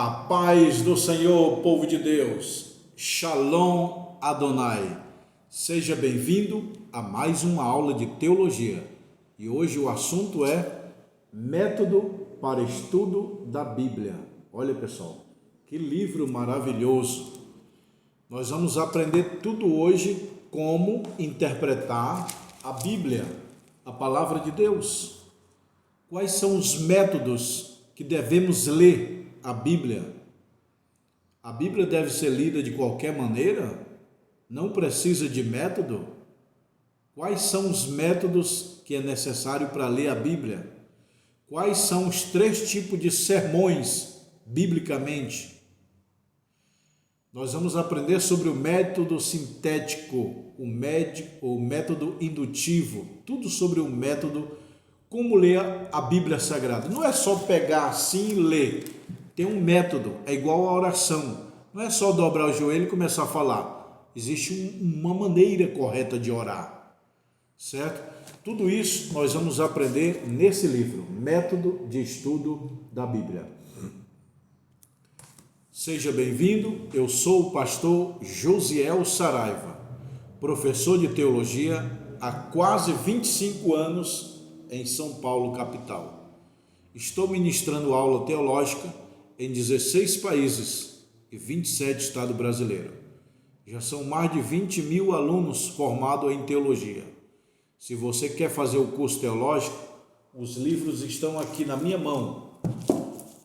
A paz do Senhor, povo de Deus. Shalom Adonai. Seja bem-vindo a mais uma aula de teologia. E hoje o assunto é método para estudo da Bíblia. Olha, pessoal, que livro maravilhoso. Nós vamos aprender tudo hoje como interpretar a Bíblia, a palavra de Deus. Quais são os métodos que devemos ler a Bíblia? A Bíblia deve ser lida de qualquer maneira? Não precisa de método? Quais são os métodos que é necessário para ler a Bíblia? Quais são os 3 tipos de sermões, biblicamente? Nós vamos aprender sobre o método sintético, o método indutivo, tudo sobre o método, como ler a Bíblia Sagrada. Não é só pegar assim e ler. Tem um método, é igual à oração. Não é só dobrar o joelho e começar a falar. Existe uma maneira correta de orar, certo? Tudo isso nós vamos aprender nesse livro, Método de Estudo da Bíblia. Seja bem-vindo, eu sou o pastor Josiel Saraiva, professor de teologia há quase 25 anos em São Paulo, capital. Estou ministrando aula teológica em 16 países e 27 estados brasileiros. Já são mais de 20 mil alunos formados em teologia. Se você quer fazer o curso teológico, os livros estão aqui na minha mão.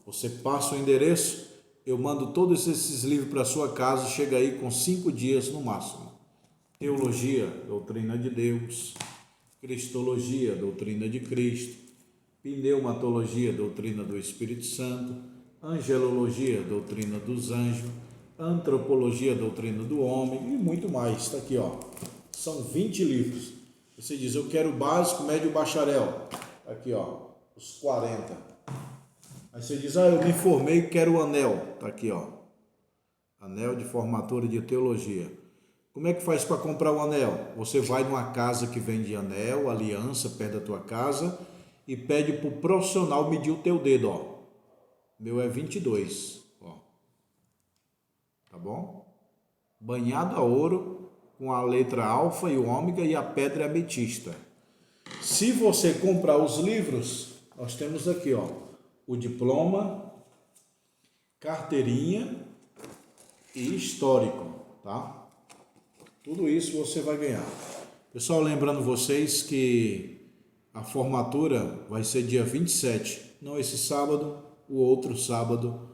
Você passa o endereço, eu mando todos esses livros para sua casa, chega aí com 5 dias no máximo. Teologia, doutrina de Deus. Cristologia, doutrina de Cristo. Pneumatologia, doutrina do Espírito Santo. Angelologia, doutrina dos anjos. Antropologia, doutrina do homem e muito mais. Está aqui, ó. São 20 livros. Você diz, eu quero o básico, médio e bacharel. Aqui, ó, os 40. Aí você diz, eu me formei e quero o anel. Está aqui, ó. Anel de formatura de teologia. Como é que faz para comprar o anel? Você vai numa casa que vende anel, aliança, perto da tua casa, e pede para o profissional medir o teu dedo, ó. Meu é 22, ó. Tá bom? Banhado a ouro, com a letra alfa e o ômega e a pedra ametista. Se você comprar os livros, nós temos aqui, ó, o diploma, carteirinha e histórico, tá? Tudo isso você vai ganhar. Pessoal, lembrando vocês que a formatura vai ser dia 27, não esse sábado, o outro sábado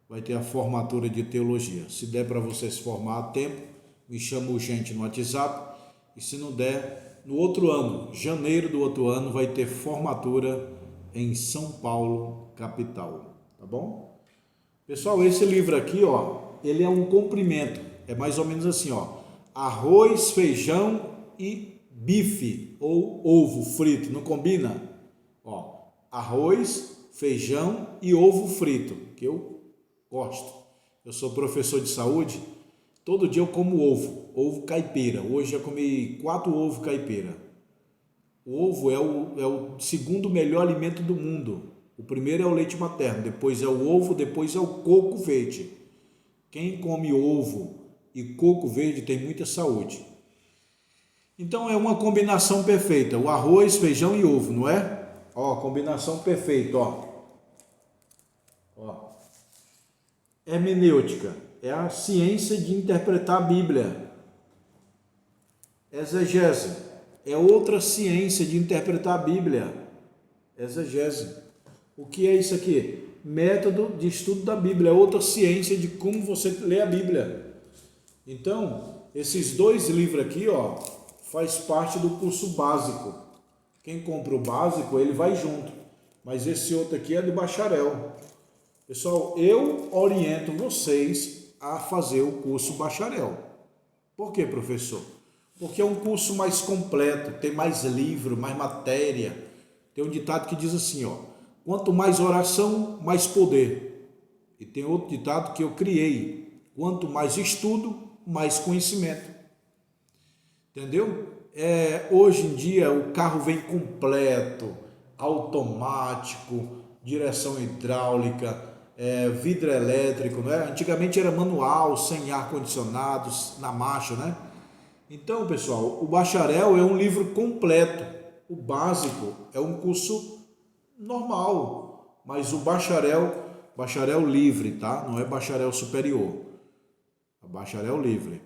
vai ter a formatura de teologia. Se der para vocês formar a tempo, me chama urgente no WhatsApp, e se não der, no outro ano, janeiro do outro ano, vai ter formatura em São Paulo, capital, tá bom? Pessoal, esse livro aqui, ó, ele é um comprimento, é mais ou menos assim, ó, arroz, feijão e bife ou ovo frito, não combina? Ó, arroz, feijão e ovo frito, que eu gosto. Eu sou professor de saúde, todo dia eu como ovo caipira. Hoje eu comi 4 ovos caipira. O ovo é o segundo melhor alimento do mundo. O primeiro é o leite materno, depois é o ovo, depois é o coco verde. Quem come ovo e coco verde tem muita saúde. Então é uma combinação perfeita, o arroz, feijão e ovo, não é? Ó, combinação perfeita, ó. Hermenêutica é a ciência de interpretar a Bíblia. Exegese é outra ciência de interpretar a Bíblia. Exegese. O que é isso aqui? Método de estudo da Bíblia, é outra ciência de como você lê a Bíblia. Então, esses 2 livros aqui, ó, faz parte do curso básico. Quem compra o básico, ele vai junto. Mas esse outro aqui é do bacharel. Pessoal, eu oriento vocês a fazer o curso bacharel. Por quê, professor? Porque é um curso mais completo, tem mais livro, mais matéria. Tem um ditado que diz assim, ó, quanto mais oração, mais poder. E tem outro ditado que eu criei, quanto mais estudo, mais conhecimento. Entendeu? Hoje em dia o carro vem completo, automático, direção hidráulica, vidro elétrico, não é? Antigamente era manual, sem ar-condicionado, na marcha, né? Então, pessoal, o bacharel é um livro completo. O básico é um curso normal, mas o bacharel livre, tá? Não é bacharel superior, é bacharel livre.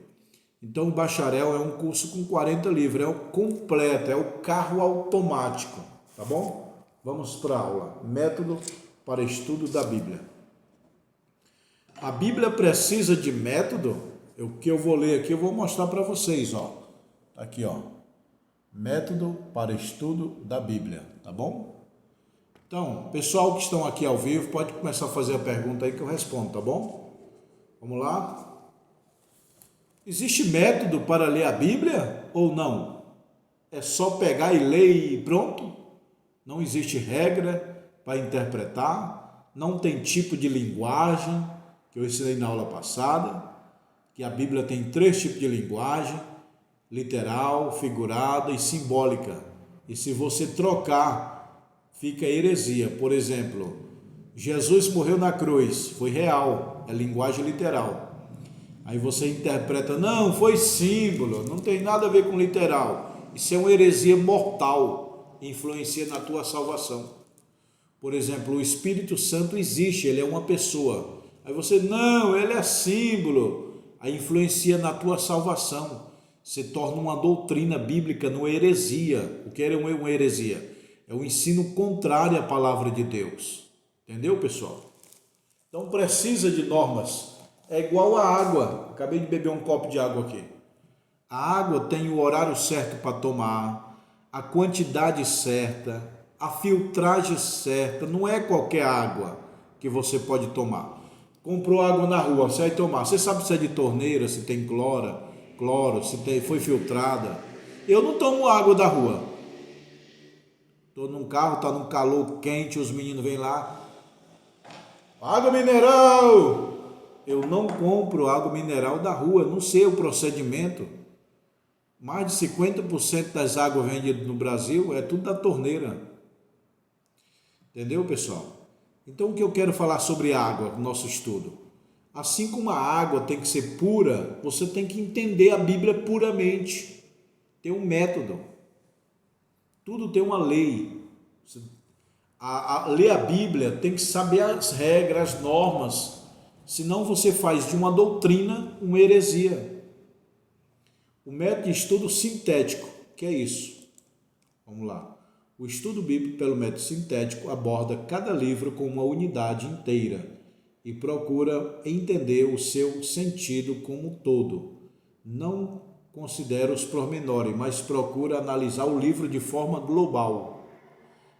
Então, o bacharel é um curso com 40 livros, é o completo, é o carro automático, tá bom? Vamos para a aula. Método para estudo da Bíblia. A Bíblia precisa de método? O que eu vou ler aqui, eu vou mostrar para vocês, ó. Aqui, ó. Método para estudo da Bíblia, tá bom? Então, pessoal que estão aqui ao vivo, pode começar a fazer a pergunta aí que eu respondo, tá bom? Vamos lá? Existe método para ler a Bíblia ou não? É só pegar e ler e pronto? Não existe regra para interpretar? Não tem tipo de linguagem, que eu ensinei na aula passada, que a Bíblia tem 3 tipos de linguagem: literal, figurada e simbólica. E se você trocar, fica heresia. Por exemplo, Jesus morreu na cruz, foi real, é linguagem literal. Aí você interpreta, não, foi símbolo, não tem nada a ver com literal. Isso é uma heresia mortal, influencia na tua salvação. Por exemplo, o Espírito Santo existe, ele é uma pessoa. Aí você, não, ele é símbolo. Aí influencia na tua salvação. Se torna uma doutrina bíblica, não heresia. O que é uma heresia? É um ensino contrário à palavra de Deus. Entendeu, pessoal? Então precisa de normas. É igual a água. Acabei de beber um copo de água aqui. A água tem o horário certo para tomar, a quantidade certa, a filtragem certa. Não é qualquer água que você pode tomar. Comprou água na rua, você vai tomar. Você sabe se é de torneira, se tem cloro, se foi filtrada. Eu não tomo água da rua. Estou num carro, está num calor quente, os meninos vêm lá. Água mineral! Eu não compro água mineral da rua, não sei o procedimento. Mais de 50% das águas vendidas no Brasil é tudo da torneira. Entendeu, pessoal? Então, o que eu quero falar sobre água no nosso estudo? Assim como a água tem que ser pura, você tem que entender a Bíblia puramente. Tem um método. Tudo tem uma lei. Ler a Bíblia tem que saber as regras, as normas. Senão você faz de uma doutrina uma heresia. O método de estudo sintético, que é isso? Vamos lá. O estudo bíblico pelo método sintético aborda cada livro com uma unidade inteira e procura entender o seu sentido como um todo. Não considera os pormenores, mas procura analisar o livro de forma global.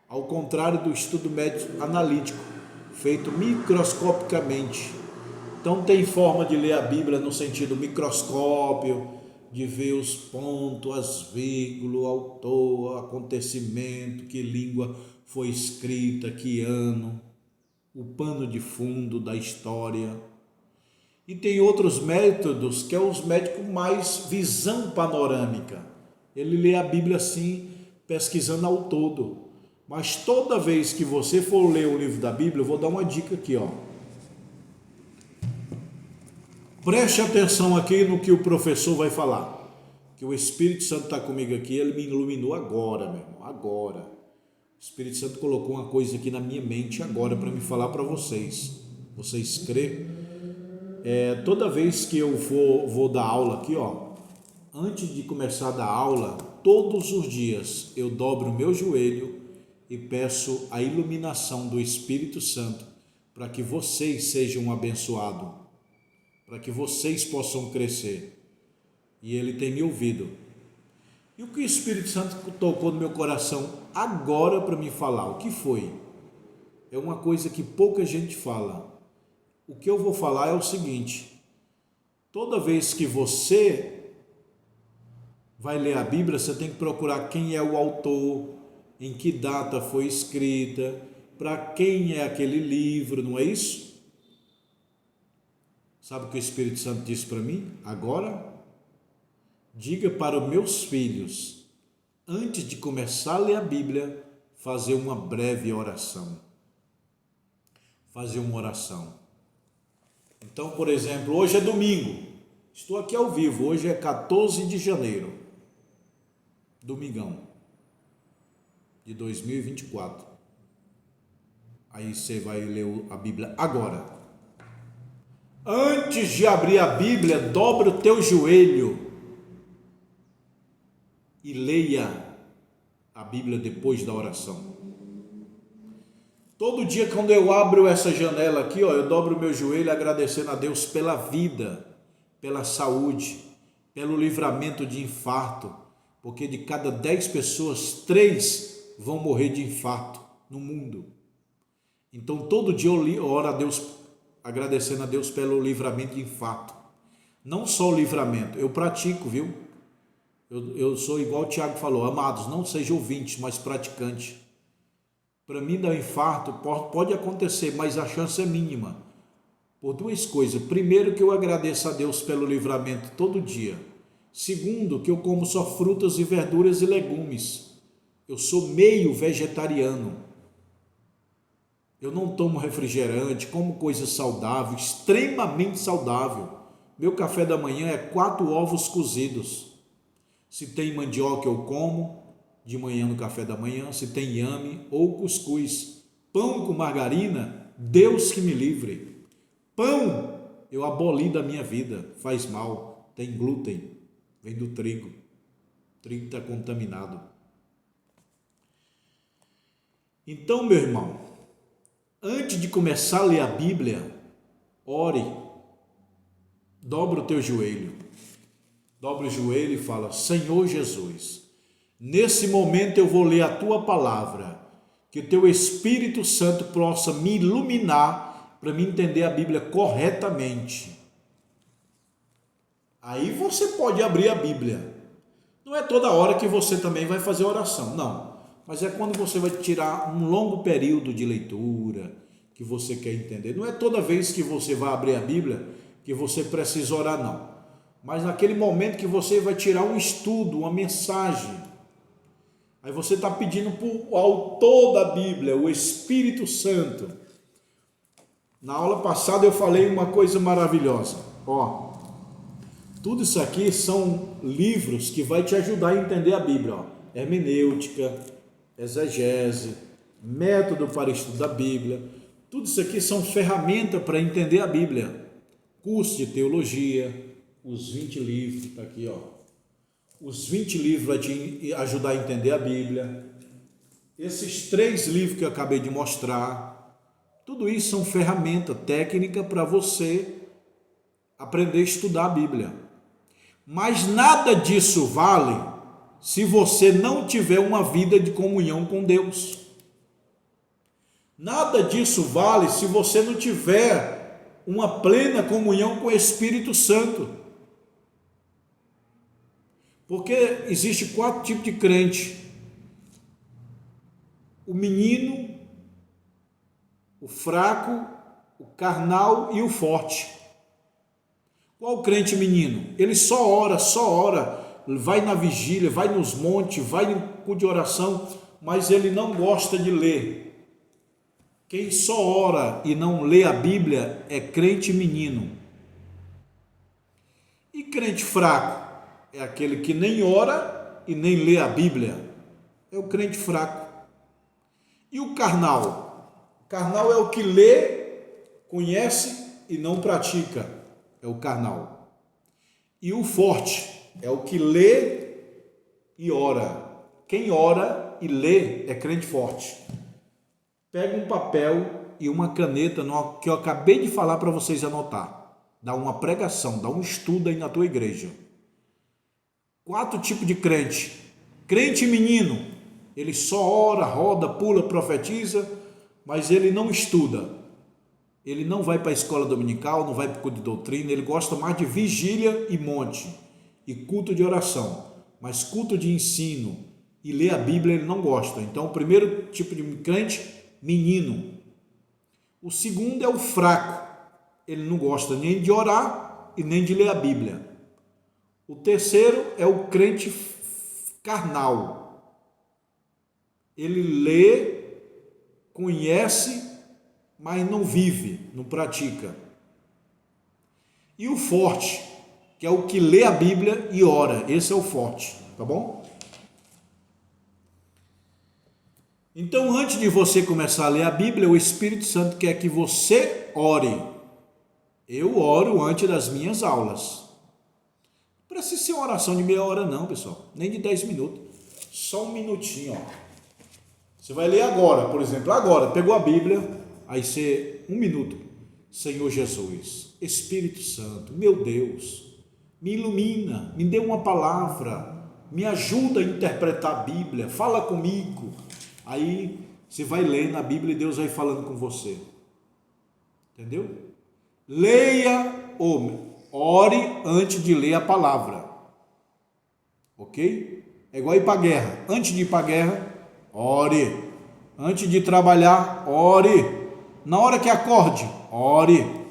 Ao contrário do estudo método analítico, feito microscopicamente. Então tem forma de ler a Bíblia no sentido microscópio, de ver os pontos, as vírgulas, o autor, o acontecimento, que língua foi escrita, que ano, o pano de fundo da história. E tem outros métodos que é os métodos mais visão panorâmica. Ele lê a Bíblia assim, pesquisando ao todo. Mas toda vez que você for ler o livro da Bíblia, eu vou dar uma dica aqui, ó. Preste atenção aqui no que o professor vai falar. Que o Espírito Santo está comigo aqui, ele me iluminou agora, meu irmão, agora. O Espírito Santo colocou uma coisa aqui na minha mente agora para me falar para vocês. Vocês crê? Toda vez que eu vou dar aula aqui, ó, antes de começar a dar aula, todos os dias eu dobro o meu joelho e peço a iluminação do Espírito Santo para que vocês sejam abençoados, para que vocês possam crescer. E ele tem me ouvido. E o que o Espírito Santo tocou no meu coração agora para me falar? O que foi? É uma coisa que pouca gente fala. O que eu vou falar é o seguinte: toda vez que você vai ler a Bíblia, você tem que procurar quem é o autor, em que data foi escrita, para quem é aquele livro, não é isso? Sabe o que o Espírito Santo disse para mim? Agora, diga para os meus filhos, antes de começar a ler a Bíblia, fazer uma breve oração. fazer uma oração. Então, por exemplo, hoje é domingo, estou aqui ao vivo, hoje é 14 de janeiro, domingão de 2024. Aí você vai ler a Bíblia agora. Antes de abrir a Bíblia, dobra o teu joelho e leia a Bíblia depois da oração. Todo dia quando eu abro essa janela aqui, eu dobro o meu joelho agradecendo a Deus pela vida, pela saúde, pelo livramento de infarto, porque de cada 10 pessoas, 3 vão morrer de infarto no mundo. Então todo dia eu oro a Deus, agradecendo a Deus pelo livramento de infarto. Não só o livramento, eu pratico, viu? Eu sou igual o Tiago falou, amados, não seja ouvinte, mas praticante. Para mim dar um infarto pode acontecer, mas a chance é mínima. Por 2 coisas. Primeiro, que eu agradeço a Deus pelo livramento todo dia. Segundo, que eu como só frutas e verduras e legumes. Eu sou meio vegetariano. Eu não tomo refrigerante, como coisa saudável, extremamente saudável. Meu café da manhã é 4 ovos cozidos. Se tem mandioca eu como de manhã no café da manhã, se tem inhame ou cuscuz. Pão com margarina, Deus que me livre. Pão eu aboli da minha vida, faz mal, tem glúten, vem do trigo. O trigo está contaminado. Então, meu irmão, antes de começar a ler a Bíblia, ore, dobra o teu joelho. Dobra o joelho e fala, Senhor Jesus, nesse momento eu vou ler a tua palavra, que o teu Espírito Santo possa me iluminar para me entender a Bíblia corretamente. Aí você pode abrir a Bíblia. Não é toda hora que você também vai fazer oração, não. Mas é quando você vai tirar um longo período de leitura, que você quer entender. Não é toda vez que você vai abrir a Bíblia que você precisa orar, não. Mas naquele momento que você vai tirar um estudo, uma mensagem, aí você está pedindo para o autor da Bíblia, o Espírito Santo. Na aula passada eu falei uma coisa maravilhosa. Tudo isso aqui são livros que vai te ajudar a entender a Bíblia. Hermenêutica, exegese, método para estudar a Bíblia. Tudo isso aqui são ferramentas para entender a Bíblia. Curso de teologia, os 20 livros, está aqui, Os 20 livros vai te ajudar a entender a Bíblia. Esses 3 livros que eu acabei de mostrar, tudo isso são ferramentas técnicas para você aprender a estudar a Bíblia. Mas nada disso vale se você não tiver uma vida de comunhão com Deus. Nada disso vale se você não tiver uma plena comunhão com o Espírito Santo. Porque existe 4 tipos de crente: o menino, o fraco, o carnal e o forte. Qual o crente menino? Ele só ora, vai na vigília, vai nos montes, vai no culto de oração, mas ele não gosta de ler. Quem só ora e não lê a Bíblia é crente menino. E crente fraco? É aquele que nem ora e nem lê a Bíblia. É o crente fraco. E o carnal? O carnal é o que lê, conhece e não pratica. É o carnal. E o forte é o que lê e ora. Quem ora e lê é crente forte. Pega um papel e uma caneta que eu acabei de falar para vocês anotar. Dá uma pregação, dá um estudo aí na tua igreja. 4 tipos de crente. Crente menino, ele só ora, roda, pula, profetiza, mas ele não estuda. Ele não vai para a escola dominical, não vai para o culto de doutrina, ele gosta mais de vigília e monte, e culto de oração. Mas culto de ensino e ler a Bíblia ele não gosta. Então o primeiro tipo de crente, menino. O segundo é o fraco. Ele não gosta nem de orar e nem de ler a Bíblia. O terceiro é o crente carnal. Ele lê, conhece, mas não vive, não pratica. E o forte, que é o que lê a Bíblia e ora, esse é o forte, tá bom? Então, antes de você começar a ler a Bíblia, o Espírito Santo quer que você ore. Eu oro antes das minhas aulas. Não precisa ser uma oração de meia hora não, pessoal, nem de 10 minutos. Só um minutinho, ó. Você vai ler agora, por exemplo, agora, pegou a Bíblia, aí você, 1 minuto. Senhor Jesus, Espírito Santo, meu Deus, me ilumina, me dê uma palavra, me ajuda a interpretar a Bíblia, fala comigo. Aí você vai lendo a Bíblia e Deus vai falando com você. Entendeu? Leia ou ore antes de ler a palavra. Ok? É igual ir para a guerra. Antes de ir para a guerra, ore. Antes de trabalhar, ore. Na hora que acorde, ore.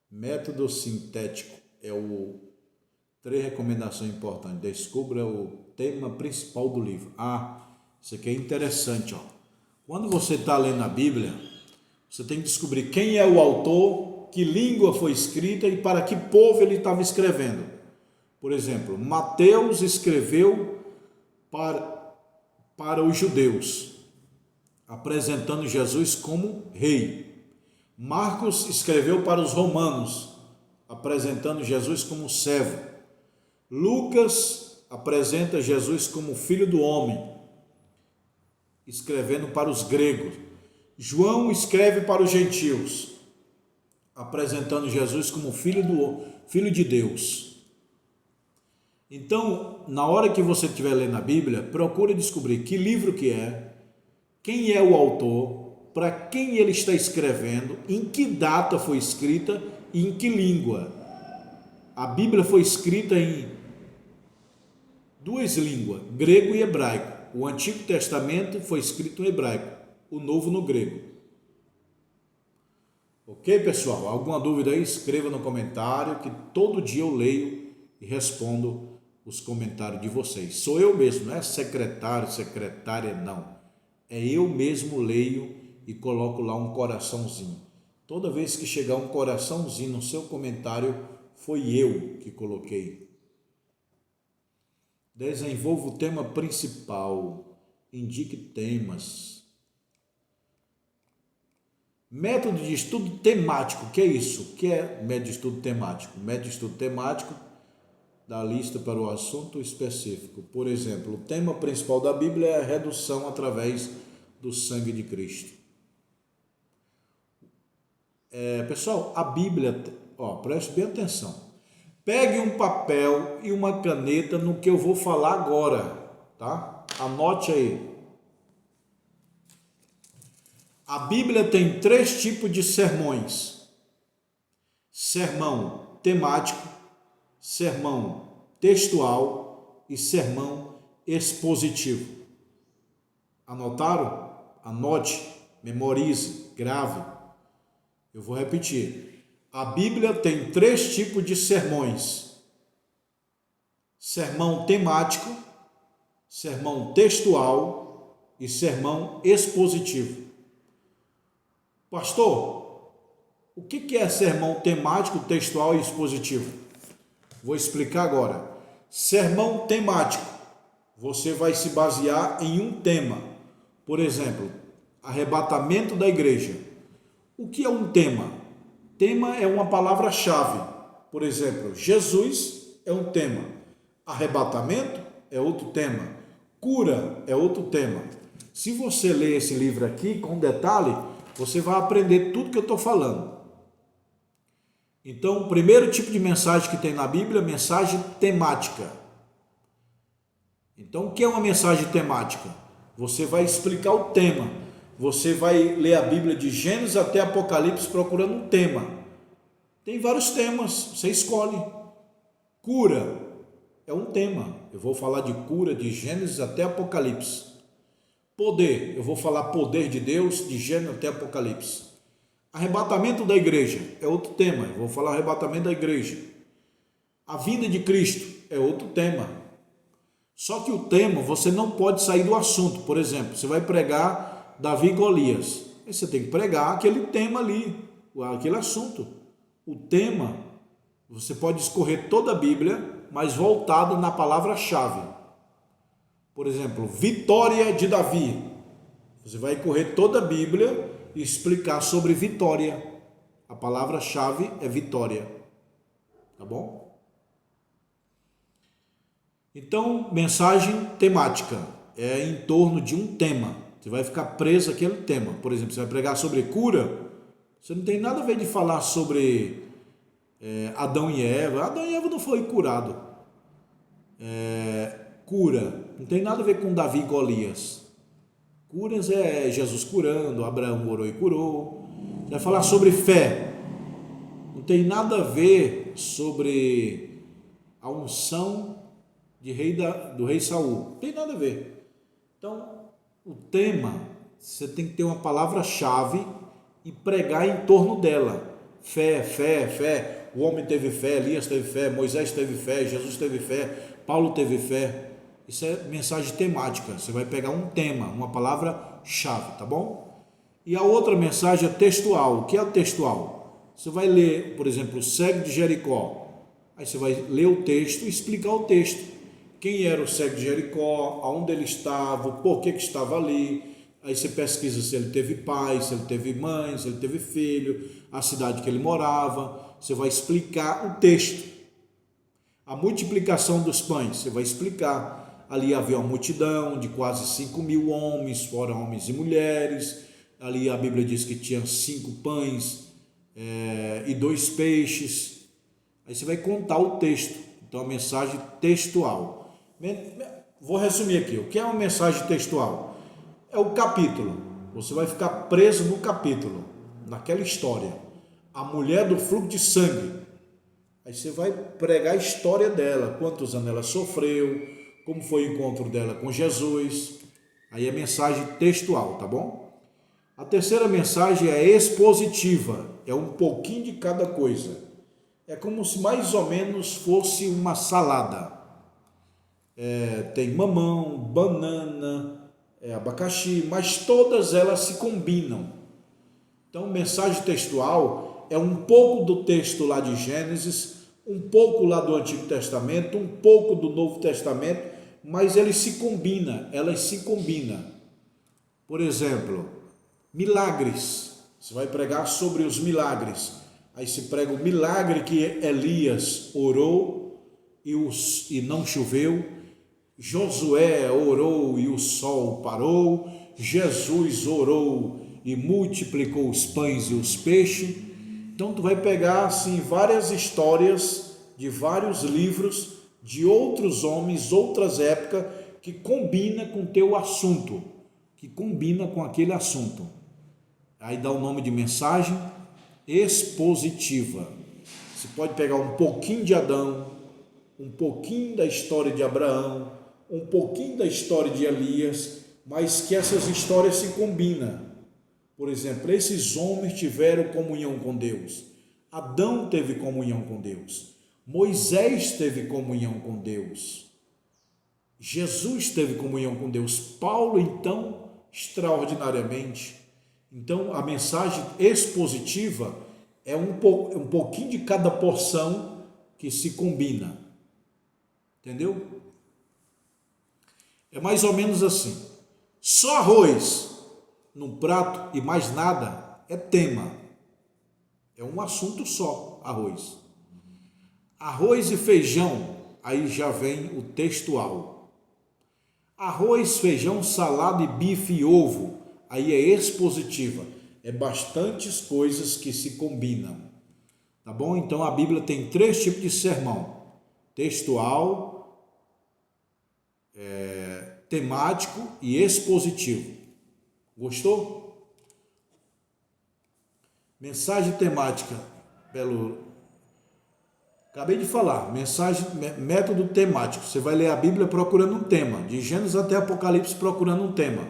Método sintético é o 3 recomendações importantes. Descubra o tema principal do livro. Isso aqui é interessante, ó. Quando você está lendo a Bíblia, você tem que descobrir quem é o autor, que língua foi escrita e para que povo ele estava escrevendo. Por exemplo, Mateus escreveu para os judeus, apresentando Jesus como rei. Marcos escreveu para os romanos, apresentando Jesus como servo. Lucas apresenta Jesus como filho do homem, escrevendo para os gregos. João escreve para os gentios, apresentando Jesus como filho de Deus. Então, na hora que você estiver lendo a Bíblia, procure descobrir que livro que é, quem é o autor, para quem ele está escrevendo, em que data foi escrita e em que língua. A Bíblia foi escrita em 2 línguas, grego e hebraico. O Antigo Testamento foi escrito em hebraico, o Novo no grego. Ok, pessoal? Alguma dúvida aí? Escreva no comentário, que todo dia eu leio e respondo os comentários de vocês. Sou eu mesmo, não é secretário, secretária, não. É eu mesmo leio e coloco lá um coraçãozinho. Toda vez que chegar um coraçãozinho no seu comentário, foi eu que coloquei. Desenvolva o tema principal. Indique temas. Método de estudo temático. O que é isso? O que é método de estudo temático? Método de estudo temático dá lista para o assunto específico. Por exemplo, o tema principal da Bíblia é a redução através do sangue de Cristo. Pessoal, a Bíblia, preste bem atenção. Pegue um papel e uma caneta no que eu vou falar agora, tá? Anote aí. A Bíblia tem 3 tipos de sermões: sermão temático, sermão textual e sermão expositivo. Anotaram? Anote, memorize, grave. Eu vou repetir. A Bíblia tem 3 tipos de sermões: sermão temático, sermão textual e sermão expositivo. Pastor, o que é sermão temático, textual e expositivo? Vou explicar agora. Sermão temático, você vai se basear em um tema. Por exemplo, arrebatamento da igreja. O que é um tema? Tema é uma palavra-chave. Por exemplo, Jesus é um tema. Arrebatamento é outro tema. Cura é outro tema. Se você ler esse livro aqui com detalhe, você vai aprender tudo que eu estou falando. Então, o primeiro tipo de mensagem que tem na Bíblia é mensagem temática. Então, o que é uma mensagem temática? Você vai explicar o tema. Você vai ler a Bíblia de Gênesis até Apocalipse procurando um tema. Tem vários temas, você escolhe. Cura é um tema. Eu vou falar de cura de Gênesis até Apocalipse. Poder, eu vou falar poder de Deus de Gênesis até Apocalipse. Arrebatamento da igreja é outro tema. Eu vou falar arrebatamento da igreja. A vinda de Cristo é outro tema. Só que o tema, você não pode sair do assunto. Por exemplo, você vai pregar Davi e Golias. Aí você tem que pregar aquele tema ali, aquele assunto. O tema, você pode escorrer toda a Bíblia, mas voltado na palavra-chave. Por exemplo, vitória de Davi. Você vai correr toda a Bíblia e explicar sobre vitória. A palavra-chave é vitória. Tá bom? Então, mensagem temática é em torno de um tema. Você vai ficar preso àquele tema. Por exemplo, você vai pregar sobre cura. Você não tem nada a ver de falar sobre Adão e Eva. Adão e Eva não foi curado. Cura. Não tem nada a ver com Davi e Golias. Curas é Jesus curando, Abraão orou e curou. Você vai falar sobre fé. Não tem nada a ver sobre a unção do rei Saul. Não tem nada a ver. Então, o tema, você tem que ter uma palavra-chave e pregar em torno dela. Fé, fé, fé. O homem teve fé, Elias teve fé, Moisés teve fé, Jesus teve fé, Paulo teve fé. Isso é mensagem temática. Você vai pegar um tema, uma palavra-chave, tá bom? E a outra mensagem é textual. O que é textual? Você vai ler, por exemplo, o cego de Jericó. Aí você vai ler o texto e explicar o texto. Quem era o cego de Jericó, aonde ele estava, por que estava ali. Aí você pesquisa se ele teve pai, se ele teve mãe, se ele teve filho, a cidade que ele morava. Você vai explicar o texto. A multiplicação dos pães, você vai explicar. Ali havia uma multidão de quase 5.000 homens, fora homens e mulheres. Ali a Bíblia diz que tinha 5 pães e 2 peixes. Aí você vai contar o texto. Então, a mensagem textual. Vou resumir aqui. O que é uma mensagem textual? É o capítulo. Você vai ficar preso no capítulo, naquela história. A mulher do fluxo de sangue. Aí você vai pregar a história dela, quantos anos ela sofreu, como foi o encontro dela com Jesus. Aí é mensagem textual, tá bom? A terceira mensagem é expositiva, é um pouquinho de cada coisa. É como se mais ou menos fosse uma salada. Tem mamão, banana, abacaxi, mas todas elas se combinam. Então, mensagem textual é um pouco do texto lá de Gênesis, um pouco lá do Antigo Testamento, um pouco do Novo Testamento, mas elas se combinam. Por exemplo, milagres. Você vai pregar sobre os milagres. Aí se prega o milagre que Elias orou e não choveu. Josué orou e o sol parou. Jesus orou e multiplicou os pães e os peixes. Então tu vai pegar assim várias histórias de vários livros de outros homens, outras épocas que combina com teu assunto, que combina com aquele assunto. Aí dá o nome de mensagem expositiva. Você pode pegar um pouquinho de Adão, um pouquinho da história de Abraão, um pouquinho da história de Elias, mas que essas histórias se combinam. Por exemplo, esses homens tiveram comunhão com Deus. Adão teve comunhão com Deus. Moisés teve comunhão com Deus. Jesus teve comunhão com Deus. Paulo, então, extraordinariamente. Então, a mensagem expositiva é um pouquinho de cada porção que se combina. Entendeu? É mais ou menos assim. Só arroz num prato e mais nada é tema. É um assunto só, arroz. Arroz e feijão, aí já vem o textual. Arroz, feijão, salada e bife e ovo, aí é expositiva. É bastantes coisas que se combinam. Tá bom? Então a Bíblia tem 3 tipos de sermão. Textual, temático e expositivo. Gostou? Mensagem temática, acabei de falar, método temático. Você vai ler a Bíblia procurando um tema, de Gênesis até Apocalipse procurando um tema.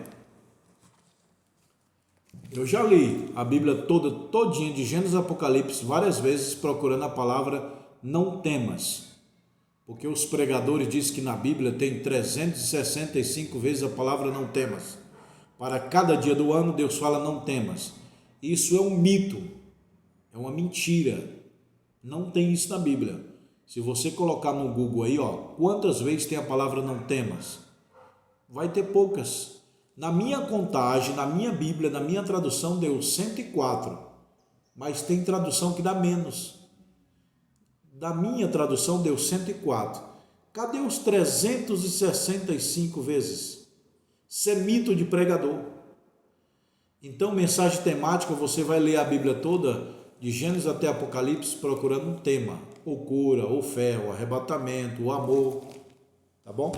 Eu já li a Bíblia todinha, de Gênesis a Apocalipse, várias vezes procurando a palavra não temas. Porque os pregadores dizem que na Bíblia tem 365 vezes a palavra não temas. Para cada dia do ano, Deus fala não temas. Isso é um mito, é uma mentira. Não tem isso na Bíblia. Se você colocar no Google aí, quantas vezes tem a palavra não temas? Vai ter poucas. Na minha contagem, na minha Bíblia, na minha tradução, deu 104. Mas tem tradução que dá menos. Da minha tradução deu 104. Cadê os 365 vezes? Isso é mito de pregador. Então, mensagem temática, você vai ler a Bíblia toda, de Gênesis até Apocalipse, procurando um tema. Ou cura, ou fé, ou arrebatamento, o amor. Tá bom?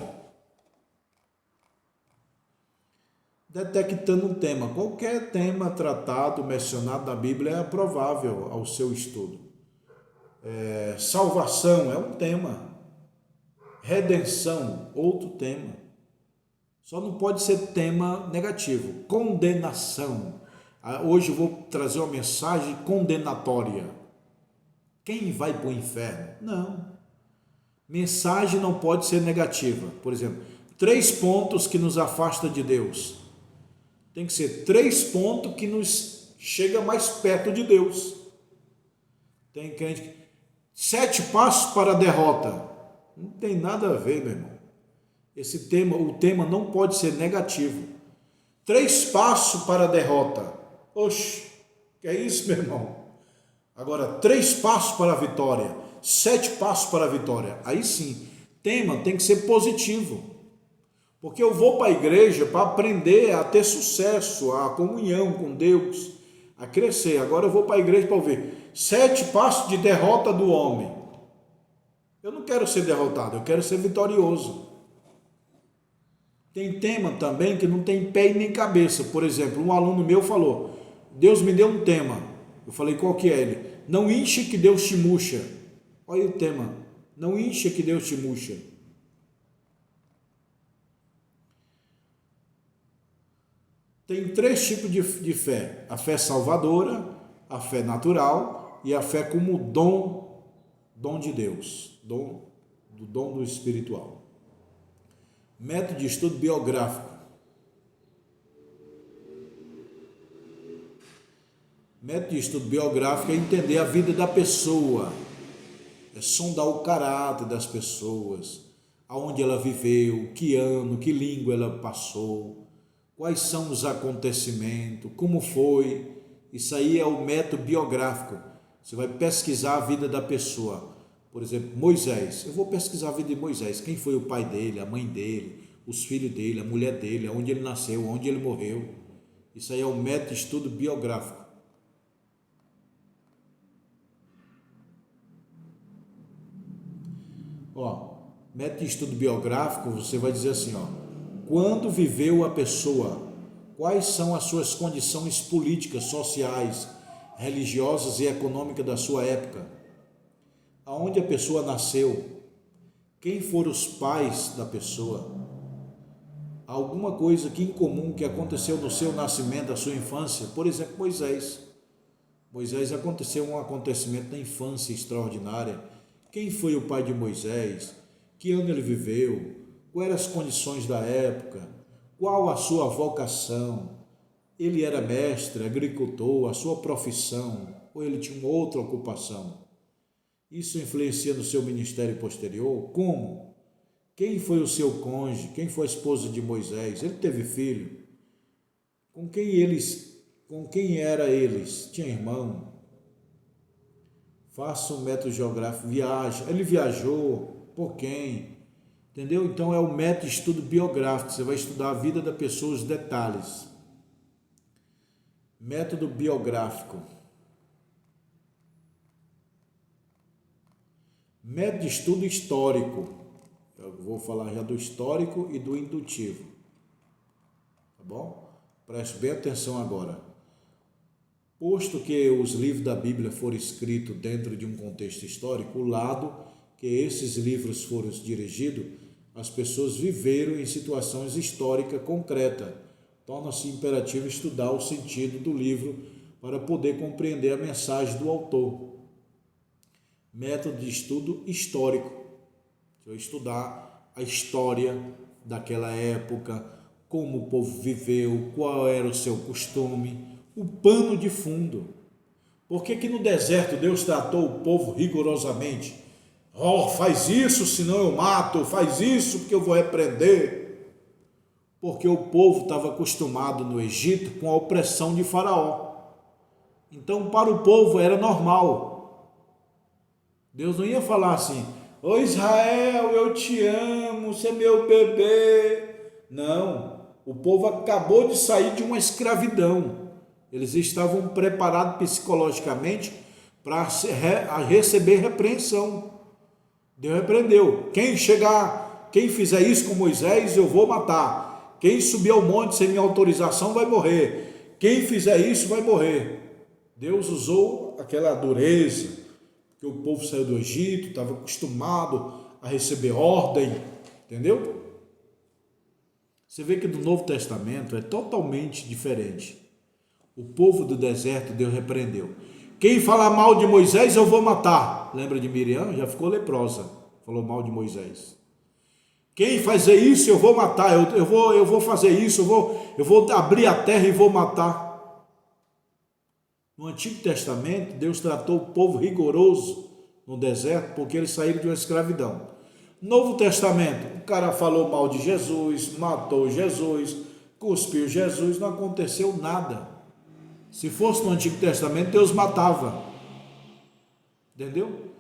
Detectando um tema. Qualquer tema tratado, mencionado na Bíblia é aprovável ao seu estudo. Salvação é um tema. Redenção, outro tema. Só não pode ser tema negativo. Condenação. Hoje eu vou trazer uma mensagem condenatória. Quem vai para o inferno? Não. Mensagem não pode ser negativa. Por exemplo, 3 pontos que nos afasta de Deus. Tem que ser 3 pontos que nos chega mais perto de Deus. Tem crente que 7 passos para a derrota. Não tem nada a ver, meu irmão. O tema não pode ser negativo. 3 passos para a derrota. Oxe, que é isso, meu irmão? Agora, 3 passos para a vitória, 7 passos para a vitória. Aí sim, tema tem que ser positivo. Porque eu vou para a igreja para aprender a ter sucesso, a comunhão com Deus, a crescer. Agora eu vou para a igreja para ouvir 7 passos de derrota do homem. Eu não quero ser derrotado, eu quero ser vitorioso. Tem tema também que não tem pé e nem cabeça. Por exemplo, um aluno meu falou, Deus me deu um tema. Eu falei, qual que é ele? Não enche que Deus te murcha. Olha o tema, não enche que Deus te murcha. Tem 3 tipos de fé. A fé salvadora, a fé natural e a fé como dom de Deus. Dom do espiritual. Método de estudo biográfico. Método de estudo biográfico é entender a vida da pessoa, é sondar o caráter das pessoas, aonde ela viveu, que ano, que língua ela passou, quais são os acontecimentos, como foi. Isso aí é o método biográfico. Você vai pesquisar a vida da pessoa. Por exemplo, Moisés. Eu vou pesquisar a vida de Moisés. Quem foi o pai dele, a mãe dele, os filhos dele, a mulher dele, onde ele nasceu, onde ele morreu. Isso aí é o método de estudo biográfico. Método de estudo biográfico, você vai dizer assim, quando viveu a pessoa, quais são as suas condições políticas, sociais, religiosas e econômicas da sua época, aonde a pessoa nasceu, quem foram os pais da pessoa, alguma coisa que em comum que aconteceu no seu nascimento, da sua infância. Por exemplo, Moisés aconteceu um acontecimento na infância extraordinária. Quem foi o pai de Moisés? Que ano ele viveu? Quais eram as condições da época? Qual a sua vocação? Ele era mestre, agricultor, a sua profissão, ou ele tinha uma outra ocupação? Isso influencia no seu ministério posterior? Como? Quem foi o seu cônjuge? Quem foi a esposa de Moisés? Ele teve filho? Com quem era eles? Tinha irmão? Faça um método geográfico, viaja. Ele viajou? Por quem? Entendeu? Então é o método de estudo biográfico. Você vai estudar a vida da pessoa, os detalhes. Método biográfico. Método de estudo histórico. Eu vou falar já do histórico e do indutivo. Tá bom? Preste bem atenção agora. Posto que os livros da Bíblia foram escritos dentro de um contexto histórico, o lado que esses livros foram dirigidos, as pessoas viveram em situações históricas concretas. Torna-se imperativo estudar o sentido do livro para poder compreender a mensagem do autor. Método de estudo histórico. Você vai estudar a história daquela época, como o povo viveu, qual era o seu costume, o pano de fundo. Por que que no deserto Deus tratou o povo rigorosamente? Oh, faz isso, senão eu mato, faz isso porque eu vou repreender. Porque o povo estava acostumado no Egito com a opressão de Faraó. Então, para o povo era normal. Deus não ia falar assim: ô Israel, eu te amo, você é meu bebê. Não, o povo acabou de sair de uma escravidão. Eles estavam preparados psicologicamente para receber repreensão. Deus repreendeu: quem fizer isso com Moisés, eu vou matar. Quem subir ao monte sem minha autorização vai morrer. Quem fizer isso vai morrer. Deus usou aquela dureza, que o povo saiu do Egito, estava acostumado a receber ordem, entendeu? Você vê que no Novo Testamento é totalmente diferente. O povo do deserto Deus repreendeu. Quem falar mal de Moisés eu vou matar. Lembra de Miriam? Já ficou leprosa, falou mal de Moisés. Quem fazer isso eu vou matar, eu vou fazer isso, eu vou abrir a terra e vou matar. No Antigo Testamento, Deus tratou o povo rigoroso no deserto porque eles saíram de uma escravidão. Novo Testamento, o cara falou mal de Jesus, matou Jesus, cuspiu Jesus, não aconteceu nada. Se fosse no Antigo Testamento, Deus matava. Entendeu?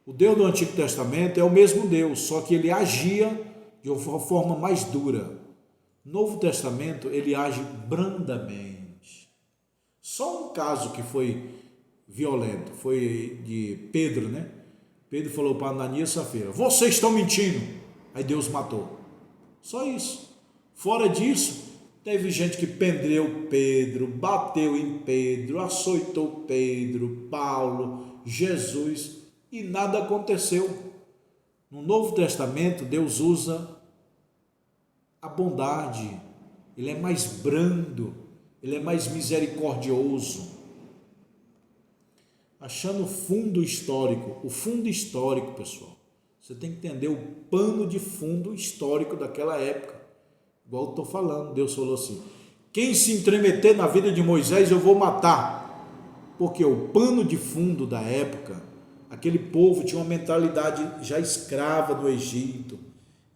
O Deus do Antigo Testamento é o mesmo Deus, só que ele agia de uma forma mais dura. Novo Testamento, ele age brandamente. Só um caso que foi violento, foi de Pedro, né? Pedro falou para Ananias e Safira: vocês estão mentindo. Aí Deus matou. Só isso. Fora disso, teve gente que prendeu Pedro, bateu em Pedro, açoitou Pedro, Paulo, Jesus, e nada aconteceu. No Novo Testamento, Deus usa a bondade, ele é mais brando, ele é mais misericordioso. Achando o fundo histórico, pessoal, você tem que entender o pano de fundo histórico daquela época. Igual eu estou falando, Deus falou assim: quem se entremeter na vida de Moisés eu vou matar. Porque o pano de fundo da época, aquele povo tinha uma mentalidade já escrava do Egito,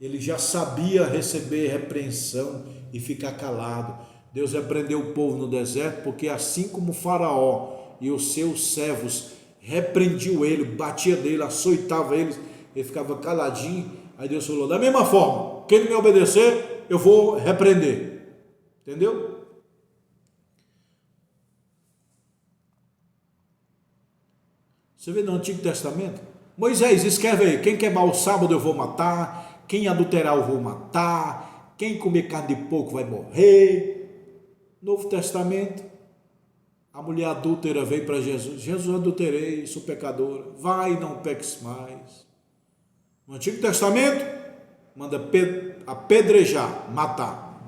ele já sabia receber repreensão e ficar calado. Deus repreendeu o povo no deserto porque assim como o Faraó e os seus servos repreendiam ele, batia dele, açoitava eles, ele ficava caladinho. Aí Deus falou: da mesma forma, quem não me obedecer eu vou repreender. Entendeu? Você vê no Antigo Testamento, Moisés, escreve aí: quem queimar o sábado eu vou matar, quem adulterar eu vou matar, quem comer carne de porco vai morrer. Novo Testamento, a mulher adúltera veio para Jesus: Jesus, adulterei, sou pecadora, vai, não peques mais. No Antigo Testamento, manda apedrejar, matar.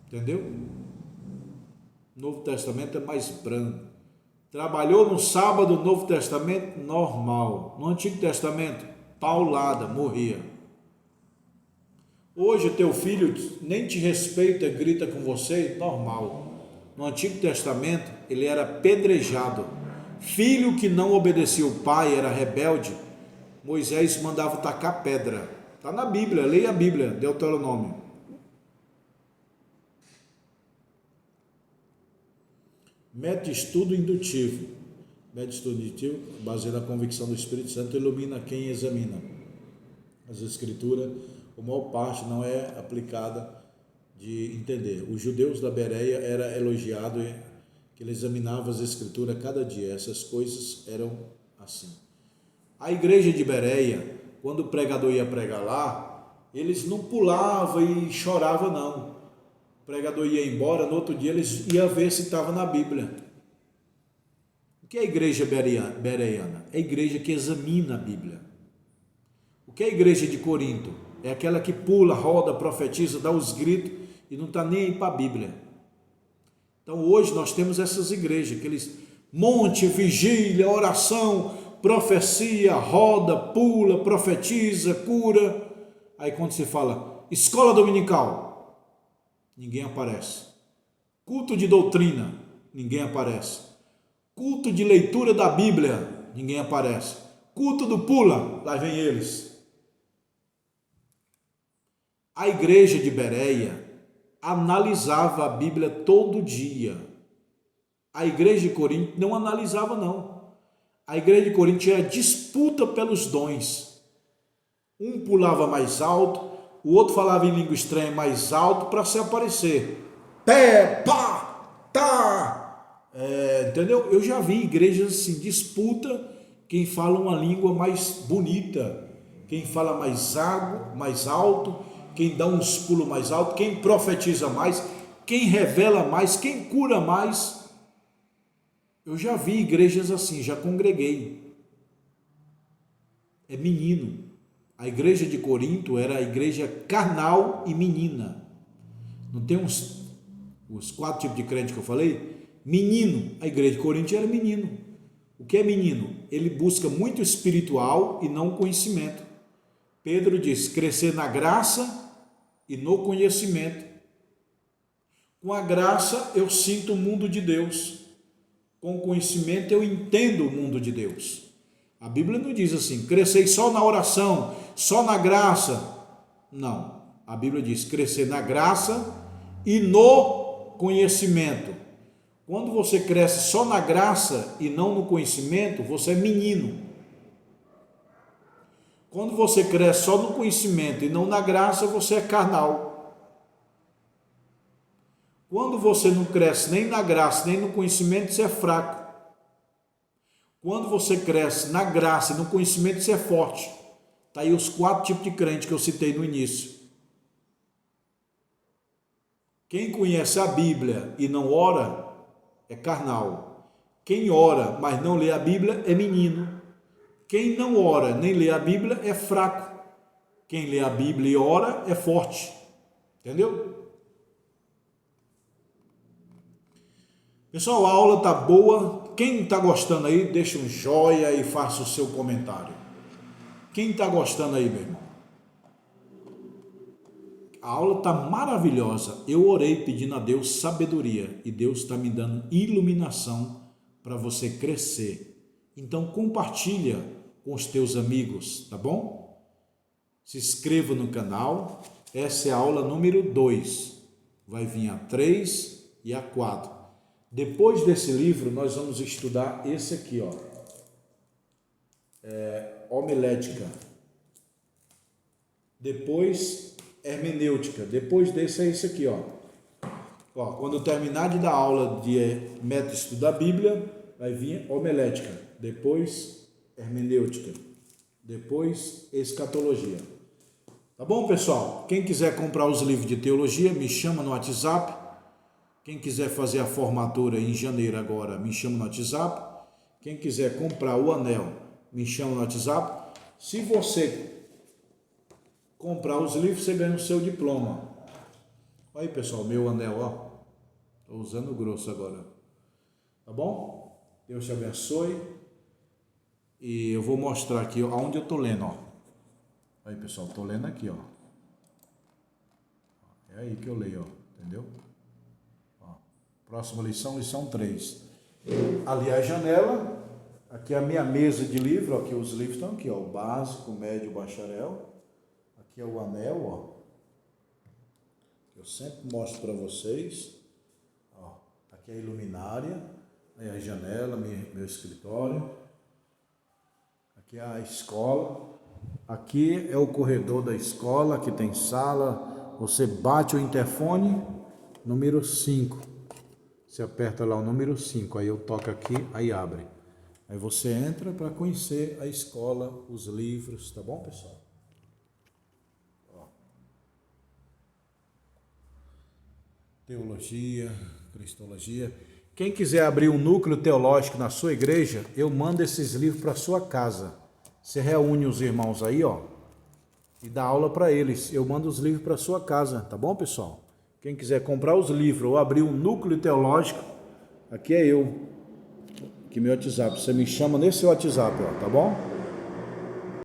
Entendeu? Novo Testamento é mais brando. Trabalhou no sábado, Novo Testamento, normal. No Antigo Testamento, paulada, morria. Hoje o teu filho nem te respeita, grita com você, normal. No Antigo Testamento, ele era apedrejado. Filho que não obedecia o pai, era rebelde, Moisés mandava tacar pedra. Está na Bíblia, leia a Bíblia, Deuteronômio. Método estudo indutivo. Método estudo indutivo, baseado na convicção do Espírito Santo, ilumina quem examina. As Escrituras, a maior parte não é aplicada de entender. Os judeus da Bereia era elogiado que ele examinava as Escrituras cada dia. Essas coisas eram assim. A igreja de Bereia, quando o pregador ia pregar lá, eles não pulavam e choravam, não. O pregador ia embora, no outro dia eles iam ver se estava na Bíblia. O que é a igreja bereiana? É a igreja que examina a Bíblia. O que é a igreja de Corinto? É aquela que pula, roda, profetiza, dá os gritos e não está nem aí para a Bíblia. Então hoje nós temos essas igrejas, aqueles monte, vigília, oração, profecia, roda, pula, profetiza, cura. Aí quando se fala escola dominical, ninguém aparece. Culto de doutrina, ninguém aparece. Culto de leitura da Bíblia, ninguém aparece. Culto do pula, lá vem eles. A igreja de Bereia analisava a Bíblia todo dia. A igreja de Corinto não analisava, não. A igreja de Corinto tinha disputa pelos dons. Um pulava mais alto, o outro falava em língua estranha mais alto para se aparecer. Pé, pá, tá. Entendeu? Eu já vi igrejas assim, disputa quem fala uma língua mais bonita, quem fala mais alto, quem dá uns pulos mais alto, quem profetiza mais, quem revela mais, quem cura mais. Eu já vi igrejas assim, já congreguei. É menino. A igreja de Corinto era a igreja carnal e menina. Não tem os 4 tipos de crente que eu falei? Menino. A igreja de Corinto era menino. O que é menino? Ele busca muito espiritual e não conhecimento. Pedro diz, crescer na graça e no conhecimento. Com a graça eu sinto o mundo de Deus. Com o conhecimento eu entendo o mundo de Deus. A Bíblia não diz assim, crescer só na oração, só na graça. Não. A Bíblia diz crescer na graça e no conhecimento. Quando você cresce só na graça e não no conhecimento, você é menino. Quando você cresce só no conhecimento e não na graça, você é carnal. Quando você não cresce nem na graça, nem no conhecimento, você é fraco. Quando você cresce na graça e no conhecimento, você é forte. Está aí os 4 tipos de crente que eu citei no início. Quem conhece a Bíblia e não ora, é carnal. Quem ora, mas não lê a Bíblia, é menino. Quem não ora nem lê a Bíblia é fraco. Quem lê a Bíblia e ora é forte. Entendeu? Pessoal, a aula tá boa. Quem está gostando aí, deixa um joia e faça o seu comentário. Quem está gostando aí, meu irmão? A aula tá maravilhosa. Eu orei pedindo a Deus sabedoria e Deus está me dando iluminação para você crescer. Então compartilha com os teus amigos, tá bom? Se inscreva no canal. Essa é a aula número 2. Vai vir a 3 e a 4. Depois desse livro, nós vamos estudar esse aqui, ó. Homilética. Depois, hermenêutica. Depois desse é esse aqui, ó. Quando eu terminar de dar aula de método de estudo da Bíblia, vai vir homilética. Depois, hermenêutica. Depois, escatologia. Tá bom, pessoal? Quem quiser comprar os livros de teologia, me chama no WhatsApp. Quem quiser fazer a formatura em janeiro agora, me chama no WhatsApp. Quem quiser comprar o anel, me chama no WhatsApp. Se você comprar os livros, você ganha o seu diploma. Olha aí, pessoal, meu anel, ó. Estou usando grosso agora. Tá bom? Deus te abençoe. E eu vou mostrar aqui onde eu estou lendo, ó. Aí, pessoal, estou lendo aqui, ó. É aí que eu leio, ó. Entendeu? Próxima lição, lição 3. Ali é a janela, aqui é a minha mesa de livro, aqui os livros estão aqui, ó, o básico, o médio, o bacharel. Aqui é o anel, ó. Eu sempre mostro para vocês. Ó, aqui é a iluminária, aí a janela, meu escritório. Aqui é a escola. Aqui é o corredor da escola, aqui tem sala. Você bate o interfone, número 5. Você aperta lá o número 5, aí eu toco aqui, aí abre. Aí você entra para conhecer a escola, os livros, tá bom, pessoal? Ó. Teologia, cristologia. Quem quiser abrir um núcleo teológico na sua igreja, eu mando esses livros para sua casa. Você reúne os irmãos aí, ó, e dá aula para eles. Eu mando os livros para sua casa, tá bom, pessoal? Quem quiser comprar os livros ou abrir um núcleo teológico, aqui é eu. meu WhatsApp. Você me chama nesse WhatsApp, ó, tá bom?